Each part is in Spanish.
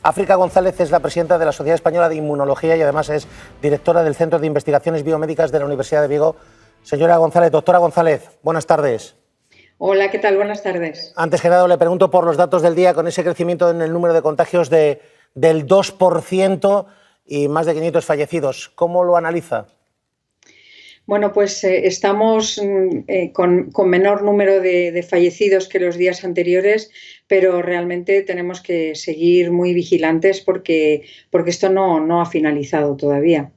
África González es la presidenta de la Sociedad Española de Inmunología y además es directora del Centro de Investigaciones Biomédicas de la Universidad de Vigo. Señora González, doctora González, buenas tardes. Hola, ¿qué tal? Buenas tardes. Antes que nada le pregunto por los datos del día con ese crecimiento en el número de contagios del 2% y más de 500 fallecidos. ¿Cómo lo analiza? Bueno, pues estamos con menor número de fallecidos que los días anteriores, pero realmente tenemos que seguir muy vigilantes porque esto no ha finalizado todavía.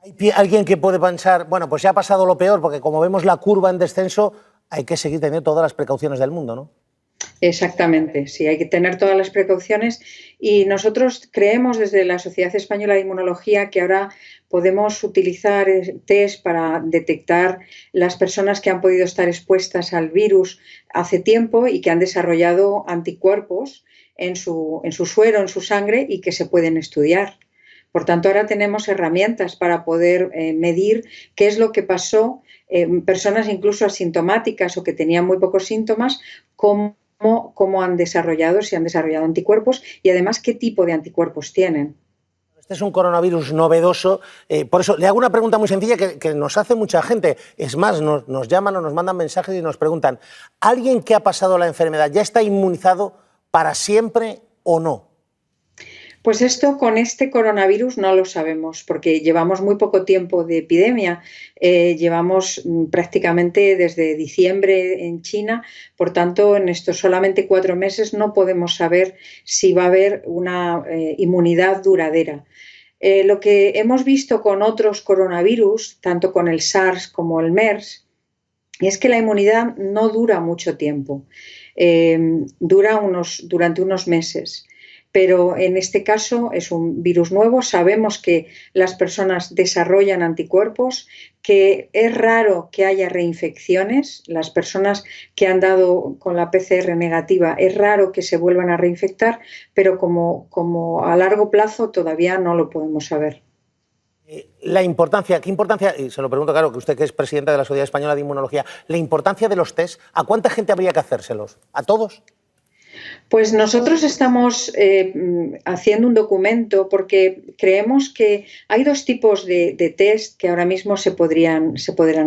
¿Hay alguien que puede pensar, bueno, pues ya ha pasado lo peor, porque como vemos la curva en descenso, hay que seguir teniendo todas las precauciones del mundo, ¿no? Exactamente, sí, hay que tener todas las precauciones y nosotros creemos desde la Sociedad Española de Inmunología que ahora podemos utilizar test para detectar las personas que han podido estar expuestas al virus hace tiempo y que han desarrollado anticuerpos en su suero, en su sangre y que se pueden estudiar. Por tanto, ahora tenemos herramientas para poder medir qué es lo que pasó en personas incluso asintomáticas o que tenían muy pocos síntomas, cómo han desarrollado, si han desarrollado anticuerpos y además qué tipo de anticuerpos tienen. Este es un coronavirus novedoso, por eso le hago una pregunta muy sencilla que nos hace mucha gente. Es más, nos llaman o nos mandan mensajes y nos preguntan, ¿alguien que ha pasado la enfermedad ya está inmunizado para siempre o no? Pues esto con este coronavirus no lo sabemos porque llevamos muy poco tiempo de epidemia, llevamos prácticamente desde diciembre en China, por tanto en estos solamente 4 meses no podemos saber si va a haber una inmunidad duradera. Lo que hemos visto con otros coronavirus, tanto con el SARS como el MERS, es que la inmunidad no dura mucho tiempo, dura durante unos meses. Pero en este caso es un virus nuevo, sabemos que las personas desarrollan anticuerpos, que es raro que haya reinfecciones, las personas que han dado con la PCR negativa es raro que se vuelvan a reinfectar, pero como a largo plazo todavía no lo podemos saber. La importancia, ¿qué importancia? Y se lo pregunto, claro, que usted que es presidenta de la Sociedad Española de Inmunología, la importancia de los test, ¿a cuánta gente habría que hacérselos? ¿A todos? Pues nosotros estamos haciendo un documento porque creemos que hay dos tipos de test que ahora mismo se podrán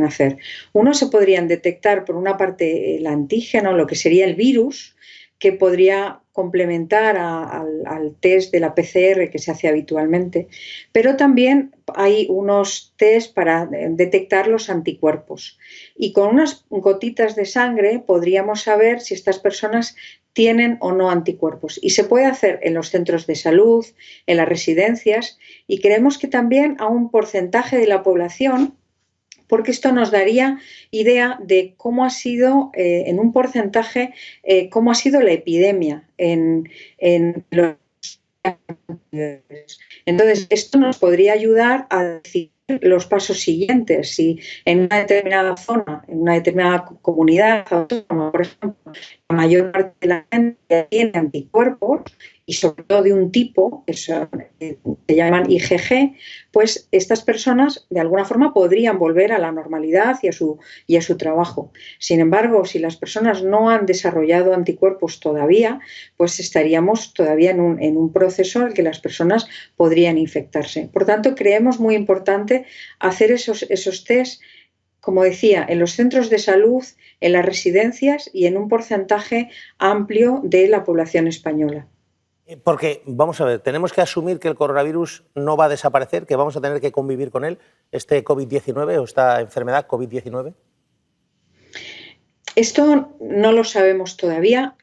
hacer. Uno se podrían detectar, por una parte, el antígeno, lo que sería el virus, que podría complementar al test de la PCR que se hace habitualmente, pero también hay unos test para detectar los anticuerpos. Y con unas gotitas de sangre podríamos saber si estas personas tienen o no anticuerpos. Y se puede hacer en los centros de salud, en las residencias, y creemos que también a un porcentaje de la población, porque esto nos daría idea de cómo ha sido, en un porcentaje, cómo ha sido la epidemia en los... Entonces, esto nos podría ayudar a decir los pasos siguientes. Si en una determinada zona, en una determinada comunidad autónoma, por ejemplo, la mayor parte de la gente tiene anticuerpos y sobre todo de un tipo que se llaman IgG, pues estas personas de alguna forma podrían volver a la normalidad y a su trabajo. Sin embargo, si las personas no han desarrollado anticuerpos todavía, pues estaríamos todavía en un proceso en el que las personas podrían infectarse. Por tanto, creemos muy importante hacer esos test, como decía, en los centros de salud, en las residencias y en un porcentaje amplio de la población española. Porque, vamos a ver, tenemos que asumir que el coronavirus no va a desaparecer, que vamos a tener que convivir con él, este COVID-19 o esta enfermedad COVID-19. Esto no lo sabemos todavía.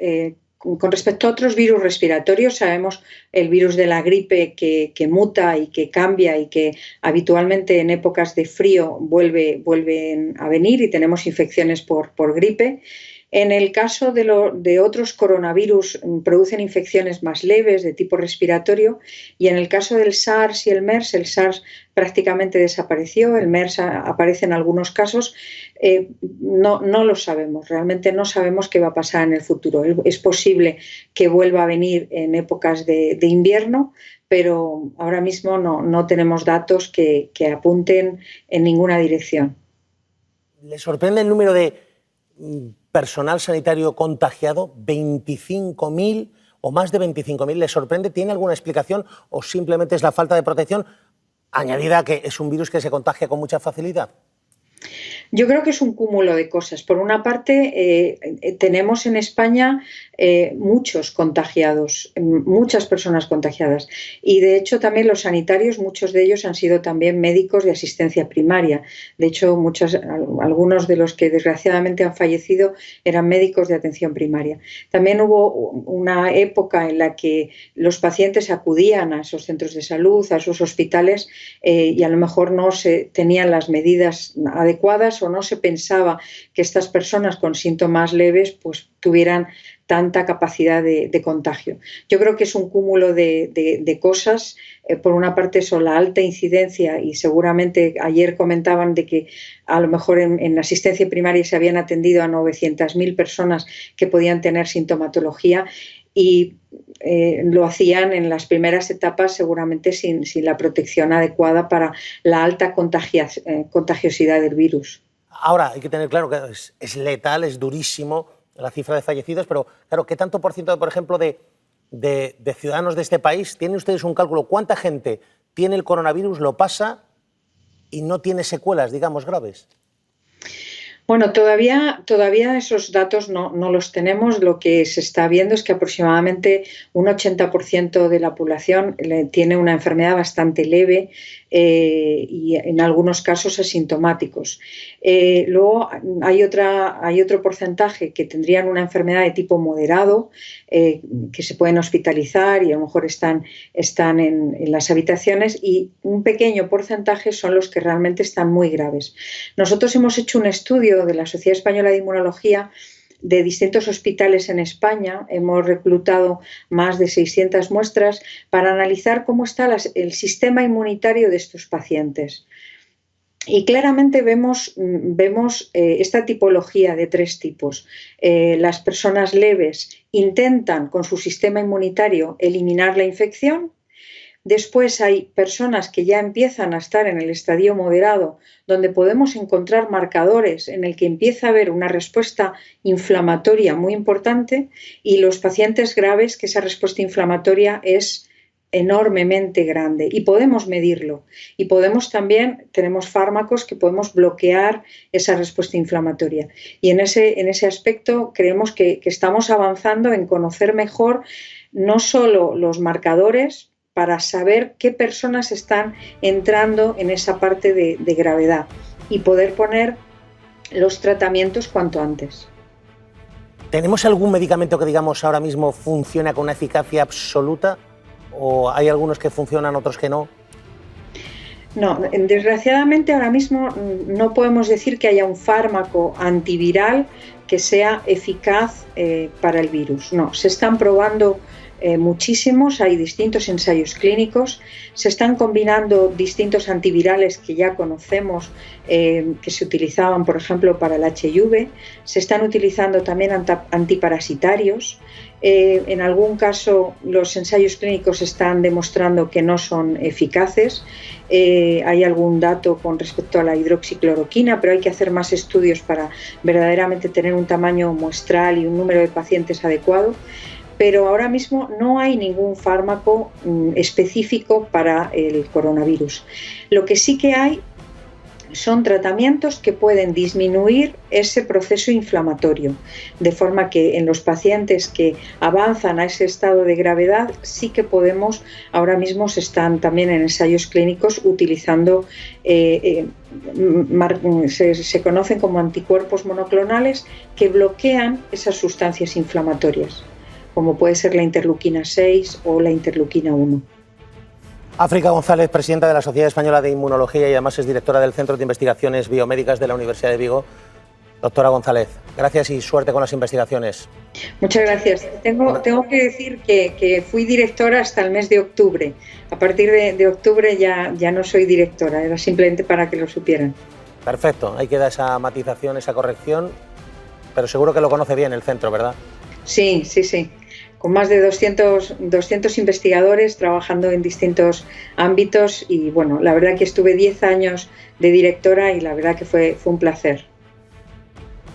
Con respecto a otros virus respiratorios, sabemos el virus de la gripe que muta y que cambia y que habitualmente en épocas de frío vuelven a venir y tenemos infecciones por gripe. En el caso de otros coronavirus producen infecciones más leves de tipo respiratorio y en el caso del SARS y el MERS, el SARS prácticamente desapareció, el MERS aparece en algunos casos, no lo sabemos, realmente no sabemos qué va a pasar en el futuro. Es posible que vuelva a venir en épocas de invierno, pero ahora mismo no tenemos datos que apunten en ninguna dirección. ¿Le sorprende el número de personal sanitario contagiado? 25.000 o más de 25.000. ¿Le sorprende? ¿Tiene alguna explicación o simplemente es la falta de protección añadida a que es un virus que se contagia con mucha facilidad? Yo creo que es un cúmulo de cosas. Por una parte, tenemos en España muchos contagiados, muchas personas contagiadas. Y de hecho también los sanitarios, muchos de ellos han sido también médicos de asistencia primaria. De hecho, algunos de los que desgraciadamente han fallecido eran médicos de atención primaria. También hubo una época en la que los pacientes acudían a esos centros de salud, a esos hospitales, y a lo mejor no se tenían las medidas adecuadas o no se pensaba que estas personas con síntomas leves pues tuvieran tanta capacidad de contagio. Yo creo que es un cúmulo de cosas. Por una parte, son la alta incidencia y seguramente ayer comentaban de que a lo mejor en asistencia primaria se habían atendido a 900.000 personas que podían tener sintomatología y lo hacían en las primeras etapas seguramente sin la protección adecuada para la alta contagiosidad del virus. Ahora, hay que tener claro que es letal, es durísimo la cifra de fallecidos, pero claro, ¿qué tanto por ciento, por ejemplo, de ciudadanos de este país, tienen ustedes un cálculo? ¿Cuánta gente tiene el coronavirus, lo pasa y no tiene secuelas, digamos, graves? Bueno, todavía esos datos no los tenemos. Lo que se está viendo es que aproximadamente un 80% de la población tiene una enfermedad bastante leve y en algunos casos asintomáticos. Luego hay otro porcentaje que tendrían una enfermedad de tipo moderado, que se pueden hospitalizar y a lo mejor están en las habitaciones, y un pequeño porcentaje son los que realmente están muy graves. Nosotros hemos hecho un estudio de la Sociedad Española de Inmunología de distintos hospitales en España. Hemos reclutado más de 600 muestras para analizar cómo está el sistema inmunitario de estos pacientes. Y claramente vemos esta tipología de tres tipos. Las personas leves intentan con su sistema inmunitario eliminar la infección. Después hay personas que ya empiezan a estar en el estadio moderado, donde podemos encontrar marcadores en el que empieza a haber una respuesta inflamatoria muy importante, y los pacientes graves, que esa respuesta inflamatoria es enormemente grande y podemos medirlo. Y tenemos fármacos que podemos bloquear esa respuesta inflamatoria. Y en ese aspecto creemos que estamos avanzando en conocer mejor no solo los marcadores, para saber qué personas están entrando en esa parte de gravedad y poder poner los tratamientos cuanto antes. ¿Tenemos algún medicamento que, digamos, ahora mismo funciona con una eficacia absoluta? ¿O hay algunos que funcionan, otros que no? No, desgraciadamente ahora mismo no podemos decir que haya un fármaco antiviral que sea eficaz para el virus. No, se están probando muchísimos, hay distintos ensayos clínicos, se están combinando distintos antivirales que ya conocemos, que se utilizaban, por ejemplo, para el HIV, se están utilizando también antiparasitarios. En algún caso los ensayos clínicos están demostrando que no son eficaces. Hay algún dato con respecto a la hidroxicloroquina, pero hay que hacer más estudios para verdaderamente tener un tamaño muestral y un número de pacientes adecuado. Pero ahora mismo no hay ningún fármaco específico para el coronavirus. Lo que sí que hay son tratamientos que pueden disminuir ese proceso inflamatorio, de forma que en los pacientes que avanzan a ese estado de gravedad sí que podemos, ahora mismo se están también en ensayos clínicos utilizando, se conocen como anticuerpos monoclonales que bloquean esas sustancias inflamatorias, como puede ser la interleuquina 6 o la interleuquina 1. África González, presidenta de la Sociedad Española de Inmunología y además es directora del Centro de Investigaciones Biomédicas de la Universidad de Vigo. Doctora González, gracias y suerte con las investigaciones. Muchas gracias. Tengo que decir que fui directora hasta el mes de octubre. A partir de octubre ya no soy directora, era simplemente para que lo supieran. Perfecto, ahí queda esa matización, esa corrección, pero seguro que lo conoce bien el centro, ¿verdad? Sí. Con más de 200 investigadores trabajando en distintos ámbitos y bueno, la verdad que estuve 10 años de directora y la verdad que fue un placer.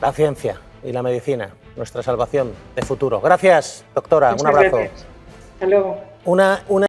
La ciencia, y la medicina, nuestra salvación de futuro. Gracias, doctora. Muchas un abrazo. Gracias. Hasta luego. Una